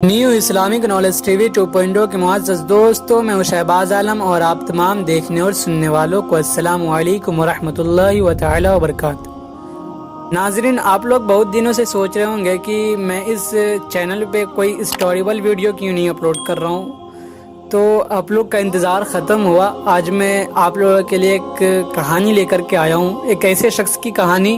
New Islamic knowledge T V 2.0 کے معزز دوستوں، میں شہباز عالم اور آپ تمام دیکھنے اور سننے والوں کو السلام علیکم ورحمۃ اللہ تعالی وبرکاتہ۔ ناظرین، آپ لوگ بہت دنوں سے سوچ رہے ہوں گے کہ میں اس چینل پہ کوئی اسٹوریبل ویڈیو کیوں نہیں اپلوڈ کر رہا ہوں، تو آپ لوگ کا انتظار ختم ہوا۔ آج میں آپ لوگوں کے لیے ایک کہانی لے کر کے آیا ہوں، ایک ایسے شخص کی کہانی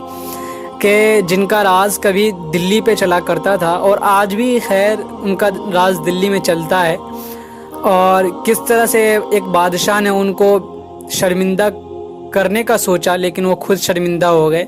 کہ جن کا راز کبھی دلی پہ چلا کرتا تھا اور آج بھی خیر ان کا راز دلی میں چلتا ہے، اور کس طرح سے ایک بادشاہ نے ان کو شرمندہ کرنے کا سوچا لیکن وہ خود شرمندہ ہو گئے۔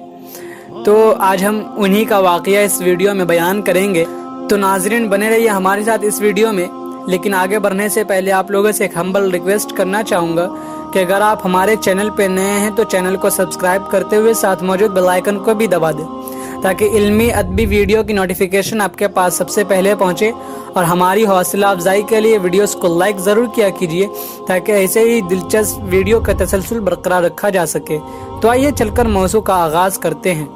تو آج ہم انہی کا واقعہ اس ویڈیو میں بیان کریں گے، تو ناظرین بنے رہیے ہمارے ساتھ اس ویڈیو میں۔ لیکن آگے بڑھنے سے پہلے آپ لوگوں سے ایک ہمبل ریکویسٹ کرنا چاہوں گا کہ اگر آپ ہمارے چینل پہ نئے ہیں تو چینل کو سبسکرائب کرتے ہوئے ساتھ موجود بیل آئیکن کو بھی دبا دیں، تاکہ علمی ادبی ویڈیو کی نوٹیفیکیشن آپ کے پاس سب سے پہلے پہنچے، اور ہماری حوصلہ افزائی کے لیے ویڈیوز کو لائک ضرور کیا کیجیے تاکہ ایسے ہی دلچسپ ویڈیو کا تسلسل برقرار رکھا جا سکے۔ تو آئیے چل کر موضوع کا آغاز کرتے ہیں۔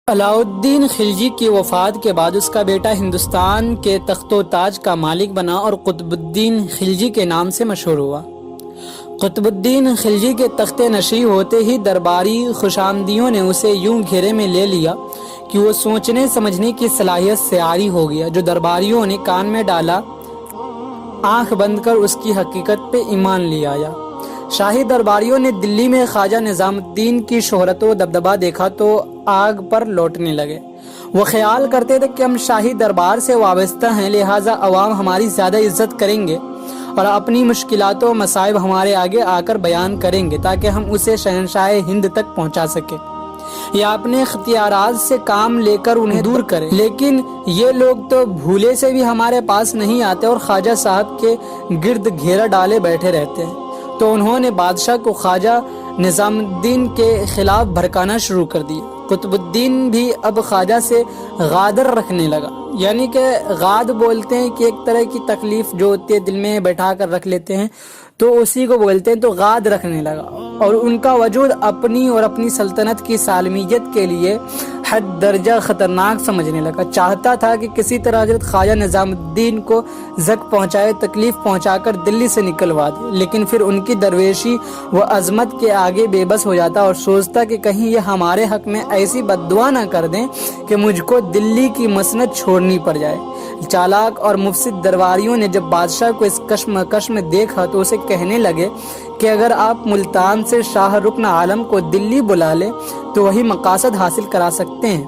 علاء الدین خلجی کی وفات کے بعد اس کا بیٹا ہندوستان کے تخت و تاج کا مالک بنا اور قطب الدین خلجی کے نام سے مشہور ہوا۔ قطب الدین خلجی کے تخت نشین ہوتے ہی درباری خوشامدیوں نے اسے یوں گھیرے میں لے لیا کہ وہ سوچنے سمجھنے کی صلاحیت سے عاری ہو گیا۔ جو درباریوں نے کان میں ڈالا، آنکھ بند کر اس کی حقیقت پہ ایمان لے آیا۔ شاہی درباریوں نے دلی میں خواجہ نظام الدین کی شہرت و دبدبہ دیکھا تو آگ پر لوٹنے لگے۔ وہ خیال کرتے تھے کہ ہم شاہی دربار سے وابستہ ہیں، لہٰذا عوام ہماری زیادہ عزت کریں گے اور اپنی مشکلات و مصائب ہمارے آگے آ کر بیان کریں گے تاکہ ہم اسے شہنشاہ ہند تک پہنچا سکیں یا اپنے اختیارات سے کام لے کر انہیں دور کریں۔ لیکن یہ لوگ تو بھولے سے بھی ہمارے پاس نہیں آتے اور خواجہ صاحب کے گرد گھیرا ڈالے بیٹھے رہتے ہیں۔ تو انہوں نے بادشاہ کو خواجہ نظام الدین کے خلاف بھڑکانا شروع کر دیا۔ قطب الدین بھی اب خواجہ سے غادر رکھنے لگا، یعنی کہ غاد بولتے ہیں کہ ایک طرح کی تکلیف جو ہوتی ہے دل میں بیٹھا کر رکھ لیتے ہیں، تو اسی کو بولتے ہیں۔ تو غاد رکھنے لگا اور ان کا وجود اپنی اور اپنی سلطنت کی سالمیت کے لیے حد درجہ خطرناک سمجھنے لگا۔ چاہتا تھا کہ کسی طرح حضرت خواجہ نظام الدین کو زخم پہنچائے، تکلیف پہنچا کر دلی سے نکلوا دے، لیکن پھر ان کی درویشی و عظمت کے آگے بے بس ہو جاتا اور سوچتا کہ کہیں یہ ہمارے حق میں ایسی بددعا نہ کر دیں کہ مجھ کو دلی کی مسند چھوڑنی پڑ جائے۔ چالاک اور مفسد درباریوں نے جب بادشاہ کو اس کشمکش میں دیکھا تو اسے کہنے لگے کہ اگر آپ ملتان سے شاہ رکن عالم کو دلی بلا لیں تو وہی مقاصد حاصل کرا سکتے ہیں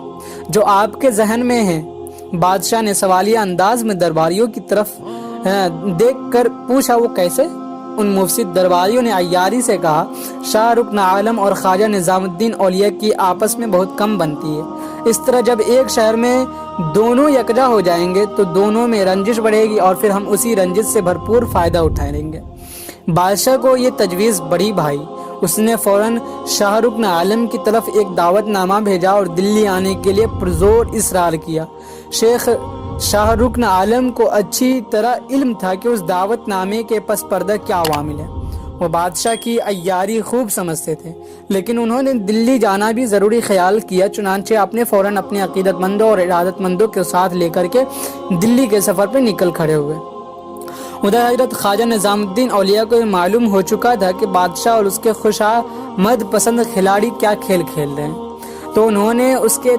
جو آپ کے ذہن میں ہیں۔ بادشاہ نے سوالیہ انداز میں درباریوں کی طرف دیکھ کر پوچھا، وہ کیسے؟ ان مفسد درباریوں نے عیاری سے کہا، شاہ رکن عالم اور خواجہ نظام الدین اولیاء کی آپس میں بہت کم بنتی ہے۔ اس طرح جب ایک شہر میں دونوں یکجا ہو جائیں گے تو دونوں میں رنجش بڑھے گی اور پھر ہم اسی رنجش سے بھرپور فائدہ اٹھائیں گے۔ بادشاہ کو یہ تجویز بڑی بھائی۔ اس نے فوراً شاہ رکن عالم کی طرف ایک دعوت نامہ بھیجا اور دلی آنے کے لیے پرزور اصرار کیا۔ شیخ شاہ رکن عالم کو اچھی طرح علم تھا کہ اس دعوت نامے کے پس پردہ کیا عوامل ہیں۔ وہ بادشاہ کی عیاری خوب سمجھتے تھے، لیکن انہوں نے دلی جانا بھی ضروری خیال کیا، چنانچہ آپ نے فوراً اپنے عقیدت مندوں اور ارادت مندوں کے ساتھ لے کر کے دلی کے سفر پہ نکل کھڑے ہوئے۔ ادھر حضرت خواجہ نظام الدین اولیاء کو یہ معلوم ہو چکا تھا کہ بادشاہ اور اس کے خوشامد پسند کھلاڑی کیا کھیل کھیل رہے ہیں، تو انہوں نے اس کے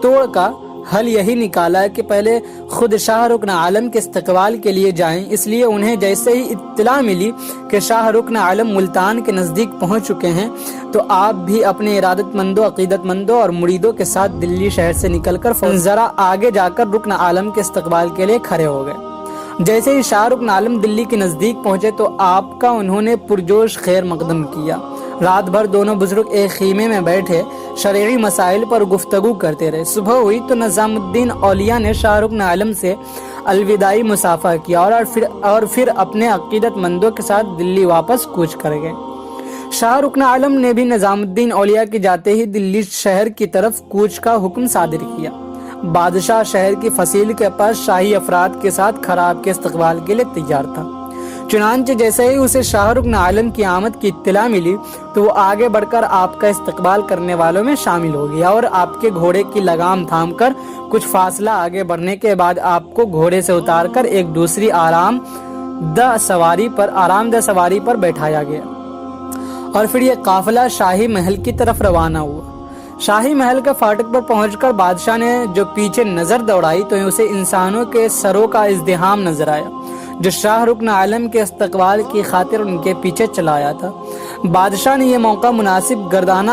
توڑ کا حل یہی نکالا کہ پہلے خود شاہ رکن عالم کے استقبال کے لیے جائیں۔ اس لیے انہیں جیسے ہی اطلاع ملی کہ شاہ رکن عالم ملتان کے نزدیک پہنچ چکے ہیں تو آپ بھی اپنے ارادت مندوں، عقیدت مندوں اور مریدوں کے ساتھ دلی شہر سے نکل کر ذرا آگے جا کر رکن عالم کے استقبال کے لیے کھڑے ہو گئے۔ جیسے ہی شاہ رکن عالم دلی کے نزدیک پہنچے تو آپ کا انہوں نے پرجوش خیر مقدم کیا۔ رات بھر دونوں بزرگ ایک خیمے میں بیٹھے شرعی مسائل پر گفتگو کرتے رہے۔ صبح ہوئی تو نظام الدین اولیاء نے شاہ رکن عالم سے الوداعی مصافحہ کیا اور پھر اپنے عقیدت مندوں کے ساتھ دلی واپس کوچ کر گئے۔ شاہ رکن عالم نے بھی نظام الدین اولیاء کے جاتے ہی دلی شہر کی طرف کوچ کا حکم صادر کیا۔ بادشاہ شہر کی فصیل کے پاس شاہی افراد کے ساتھ خراب کے استقبال کے لیے تیار تھا۔ چنانچہ جیسے ہی اسے شاہ رکن عالم کی آمد کی اطلاع ملی تو وہ آگے بڑھ کر آپ کا استقبال کرنے والوں میں شامل ہو گیا اور آپ کے گھوڑے کی لگام تھام کر کچھ فاصلہ آگے بڑھنے کے بعد آپ کو گھوڑے سے اتار کر ایک دوسری آرام دہ سواری پر بیٹھایا گیا اور پھر یہ قافلہ شاہی محل کی طرف روانہ ہوا۔ شاہی محل کے فاٹک پر پہنچ کر بادشاہ نے جو پیچھے نظر دوڑائی تو اسے انسانوں کے سروں کا ازدحام نظر آیا جو شاہ رکن عالم کے استقبال کی خاطر ان کے پیچھے چلا آیا تھا۔ بادشاہ نے یہ موقع مناسب گردانہ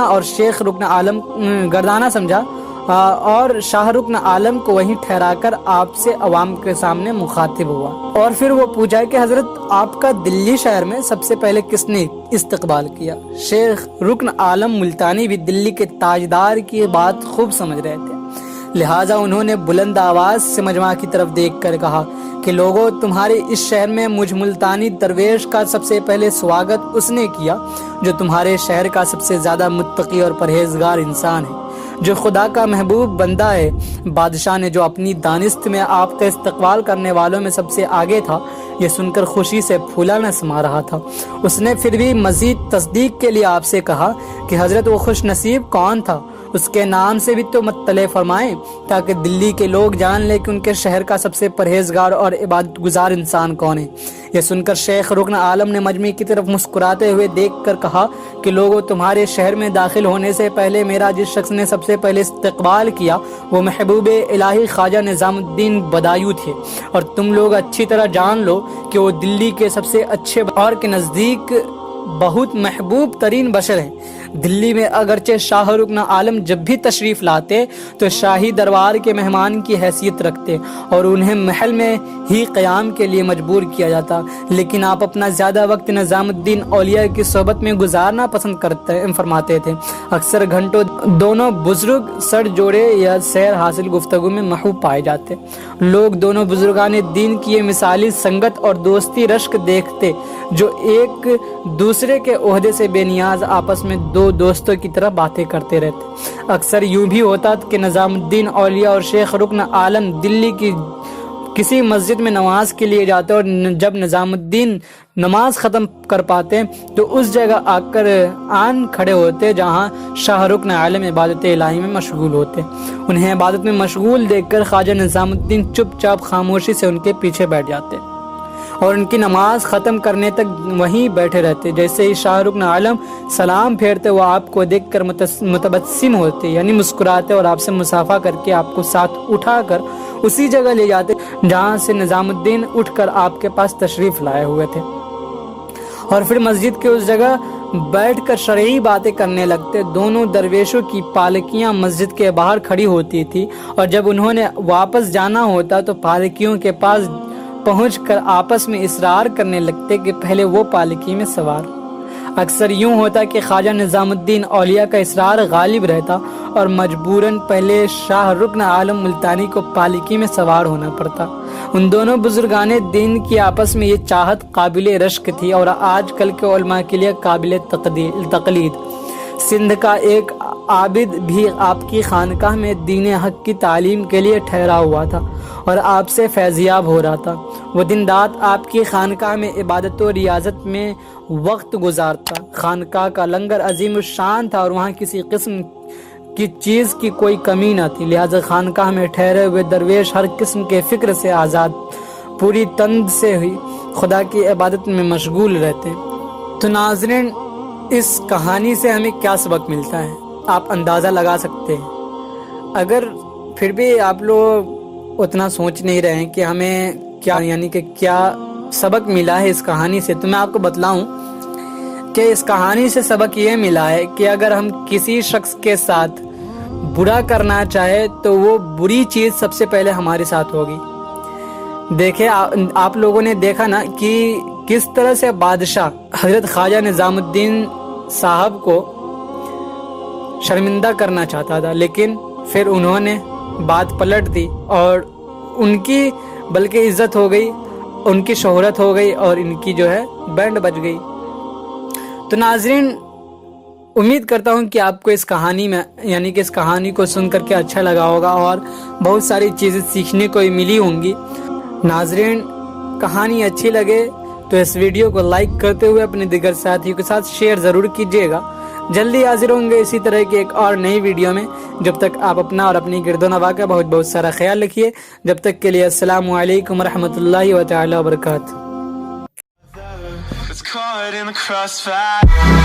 سمجھا اور شاہ رکن عالم کو وہیں ٹھہرا کر آپ سے عوام کے سامنے مخاطب ہوا اور پھر وہ پوچھا کہ حضرت آپ کا دلی شہر میں سب سے پہلے کس نے استقبال کیا؟ شیخ رکن عالم ملتانی بھی دلی کے تاجدار کی بات خوب سمجھ رہے تھے، لہٰذا انہوں نے بلند آواز سے مجمع کی طرف دیکھ کر کہا کہ لوگوں، تمہارے اس شہر میں مجھ ملتانی درویش کا سب سے پہلے سواگت اس نے کیا جو تمہارے شہر کا سب سے زیادہ متقی اور پرہیزگار انسان ہے، جو خدا کا محبوب بندہ ہے۔ بادشاہ نے جو اپنی دانست میں آپ کا استقبال کرنے والوں میں سب سے آگے تھا، یہ سن کر خوشی سے پھولا نہ سما رہا تھا۔ اس نے پھر بھی مزید تصدیق کے لیے آپ سے کہا کہ حضرت وہ خوش نصیب کون تھا، اس کے نام سے بھی تو مطلع فرمائیں تاکہ دلی کے لوگ جان لیں کہ ان کے شہر کا سب سے پرہیزگار اور عبادت گزار انسان کون ہے۔ یہ سن کر شیخ رکن عالم نے مجمع کی طرف مسکراتے ہوئے دیکھ کر کہا کہ لوگوں، تمہارے شہر میں داخل ہونے سے پہلے میرا جس شخص نے سب سے پہلے استقبال کیا وہ محبوب الہی خواجہ نظام الدین بدایو تھے، اور تم لوگ اچھی طرح جان لو کہ وہ دلی کے سب سے اچھے اور کے نزدیک بہت محبوب ترین بشر ہیں۔ دلی میں اگرچہ شاہ رکن عالم جب بھی تشریف لاتے تو شاہی دربار کے مہمان کی حیثیت رکھتے اور انہیں محل میں ہی قیام کے لیے مجبور کیا جاتا، لیکن آپ اپنا زیادہ وقت نظام الدین اولیاء کی صحبت میں گزارنا پسند فرماتے تھے۔ اکثر گھنٹوں دونوں بزرگ سر جوڑے یا سیر حاصل گفتگو میں محو پائے جاتے۔ لوگ دونوں بزرگان دین کی یہ مثالی سنگت اور دوستی رشک دیکھتے جو ایک دوسرے کے عہدے سے بے نیاز آپس میں دو دوستوں کی طرح باتیں کرتے رہتے۔ اکثر یوں بھی ہوتا کہ نظام الدین اولیاء اور شیخ رکن عالم دلی کی کسی مسجد میں نماز کے لیے جاتے اور جب نظام الدین نماز ختم کر پاتے تو اس جگہ آن کھڑے ہوتے جہاں شاہ رکن عالم عبادت الہی میں مشغول ہوتے۔ انہیں عبادت میں مشغول دیکھ کر خواجہ نظام الدین چپ چاپ خاموشی سے ان کے پیچھے بیٹھ جاتے اور ان کی نماز ختم کرنے تک وہیں بیٹھے رہتے۔ جیسے ہی شاہ رکن عالم سلام پھیرتے وہ آپ کو دیکھ کر متبسم ہوتے، یعنی مسکراتے اور آپ سے مصافحہ کر کے آپ کو ساتھ اٹھا کر اسی جگہ لے جاتے جہاں سے نظام الدین اٹھ کر آپ کے پاس تشریف لائے ہوئے تھے، اور پھر مسجد کے اس جگہ بیٹھ کر شرعی باتیں کرنے لگتے۔ دونوں درویشوں کی پالکیاں مسجد کے باہر کھڑی ہوتی تھی اور جب انہوں نے واپس جانا ہوتا تو پالکیوں کے پاس پہنچ کر آپس میں اصرار کرنے لگتے کہ پہلے وہ پالکی میں سوار۔ اکثر یوں ہوتا کہ خواجہ نظام الدین اولیاء کا اصرار غالب رہتا اور مجبوراً پہلے شاہ رکن عالم ملتانی کو پالکی میں سوار ہونا پڑتا۔ ان دونوں بزرگان دین کی آپس میں یہ چاہت قابل رشک تھی اور آج کل کے علماء کے لیے قابل تقلید۔ سندھ کا ایک عابد بھی آپ کی خانقاہ میں دین حق کی تعلیم کے لیے ٹھہرا ہوا تھا اور آپ سے فیضیاب ہو رہا تھا۔ وہ دن رات آپ کی خانقاہ میں عبادت و ریاضت میں وقت گزارتا۔ خانقاہ کا لنگر عظیم الشان تھا اور وہاں کسی قسم کی چیز کی کوئی کمی نہ تھی، لہذا خانقاہ میں ٹھہرے ہوئے درویش ہر قسم کے فکر سے آزاد پوری تند سے ہوئی خدا کی عبادت میں مشغول رہتے۔ تو ناظرین، اس کہانی سے ہمیں کیا سبق ملتا ہے آپ اندازہ لگا سکتے ہیں۔ اگر پھر بھی آپ لوگ اتنا سوچ نہیں رہے ہیں کہ ہمیں کیا سبق ملا ہے اس کہانی سے، تو میں آپ کو بتلاؤں کہ اس کہانی سے سبق یہ ملا ہے کہ اگر ہم کسی شخص کے ساتھ برا کرنا چاہے تو وہ بری چیز سب سے پہلے ہمارے ساتھ ہوگی۔ دیکھیں، آپ لوگوں نے دیکھا نا کہ کس طرح سے بادشاہ حضرت خواجہ نظام الدین صاحب کو شرمندہ کرنا چاہتا تھا، لیکن پھر انہوں نے بات پلٹ دی اور ان کی بلکہ عزت ہو گئی، ان کی شہرت ہو گئی اور ان کی جو ہے بینڈ بج گئی۔ تو ناظرین، امید کرتا ہوں کہ آپ کو اس کہانی میں یعنی کہ اس کہانی کو سن کر کے اچھا لگا ہوگا اور بہت ساری چیزیں سیکھنے کو ملی ہوں گی۔ ناظرین، کہانی اچھی لگے تو اس ویڈیو کو لائک کرتے ہوئے اپنے دیگر ساتھیوں کے ساتھ شیئر ضرور کیجیے گا۔ جلدی حاضر ہوں گے اسی طرح کی ایک اور نئی ویڈیو میں۔ جب تک آپ اپنا اور اپنی گرد و نواح کا بہت بہت سارا خیال رکھیے۔ جب تک کے لیے السلام علیکم ورحمۃ اللہ تعالی وبرکاتہ۔ It's caught in the crossfire.